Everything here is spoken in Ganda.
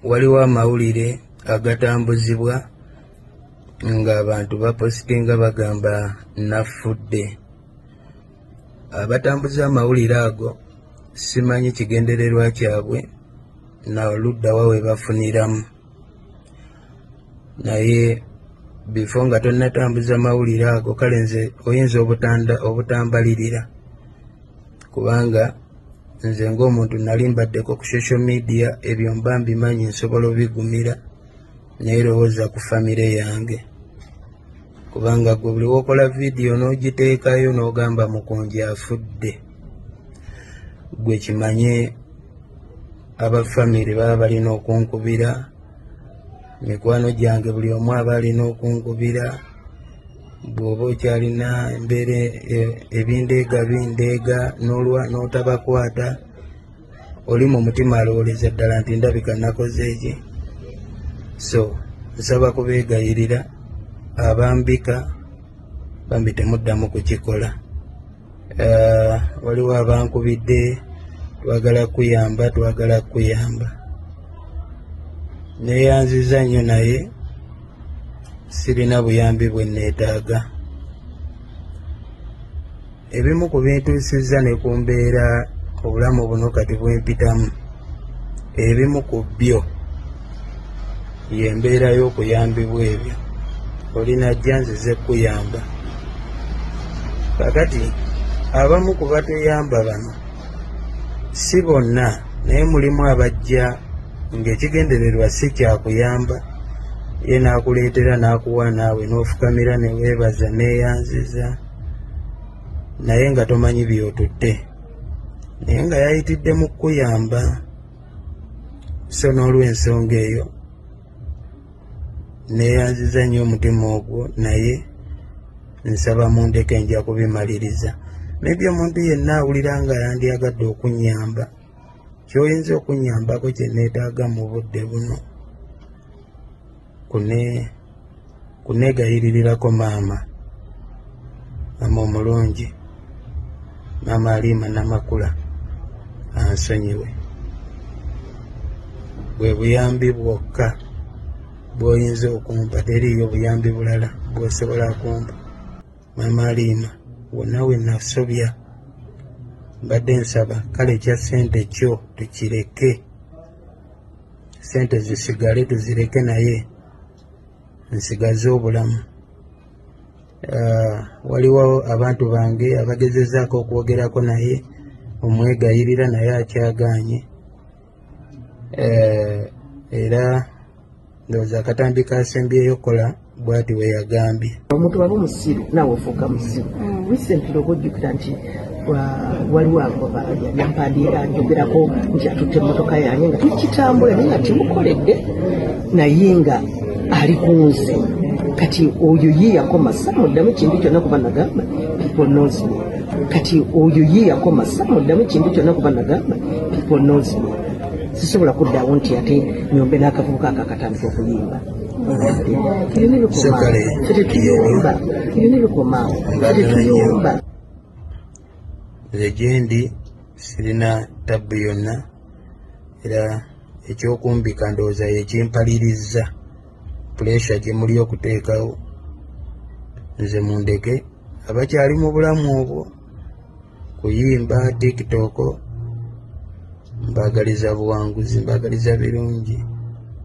waliwo amawulire agatambuzibwa nga abantu bapositinga bagamba nafudde. Abatambuza amawulire ago simanyi kigendererwa kyabwe na oluddawa we bafuniramu, naye before nga tonnatambuza mawulire ago kale nze oyinza obutambalirira, kubanga nze ng'omuntu nali mbaddeko ku social media, ebyo mba mbimanyi, nsobola obigumira neerowooza ku famire yange, kubanga gwe buli wokola vidiyo n'ogiteekayo n'ogamba mukonje afudde, gwe kimanye abafamire baba balina okunkubira, mikwano gyange buli omu aba alina okunkubira. Bw'oba okyalina embeera bindeega n'otabakwata, oli mu mutima alowooleza ddala nti ndabika nakoze eki. So nsaba kubeegayirira abambika bambi temuddamu kukikola. Waliwo abankubidde, twagala kuyamba. Neeyanziza nnyo naye sirina buyambi bwe neetaaga. Ebimu ku bintuusizza ne ku mbeera obulamu buno kati bwempitamu, ebimu ku byo y'embeera y'okuyambibwa ebyo. Olinajja nzize kuyamba. Kakati abamu ku batuyamba bano si bonna, naye mulimu abajja ng'ekigendererwa si kyakuyamba, ye n'akuleetera n'akuwa naawe n'ofukamira ne weebaza neeyanziza, naye nga tomanyi by'otutte, naye nga yayitidde mu kukuyamba. So n'olw'ensonga eyo neeyanziza nnyo omutima ogwo, naye nsaba mundeke nja kubimaliriza. Maybe omuntu yenna awulira nga yandyagadde okunnyamba, ky'oyinza okunnyambako kye neetaaga mu budde buno kuneegayirirako maama omulungi, maama Aliima Namakula ansonyiwe. Bwe buyambi bwokka bw'oyinza okumpa, teriiyo buyambi bulala bw'osobola kumpa. Maama Aliima wonna we nasobya mbadde nsaba kale ekya ssente kyo tukireke, ssente zisigale tuzireke, naye nsigaze obulamu. Waliwo abantu bange abagezezaako okwogerako naye omwegayirira, naye akyagaanye. Era ndowooza akatambi kasembyeyo kola bw'ati we yagambye. Omuntu waba omusiru naawe ofuuka musiru. Recently okujjukira nti waliwo agoba yampandiira njogerako nti atutte emmotoka yange nga tukitambula naye nga timukoledde, naye nga ali ku nze. Kati oyo ye yakoma, samuddamu ekintu kyonna kuba nagamba people knows me. Kati oyo ye yakoma, samuddamu ekintu kyonna kuba nagamba people knows me. Sisobola kuddaawo nti ate nyombe n'akavubuka akakatandika okuyimba. Nze gyendi sirina tabbu yonna, era ekyokumbika ndowooza yekimpalirizza puleesha gye muli okuteekawo. Nze mundeke abakyali mu bulamu obwo, kuyimba TikTok, mbagaliza buwanguzi, mbagaliza birungi.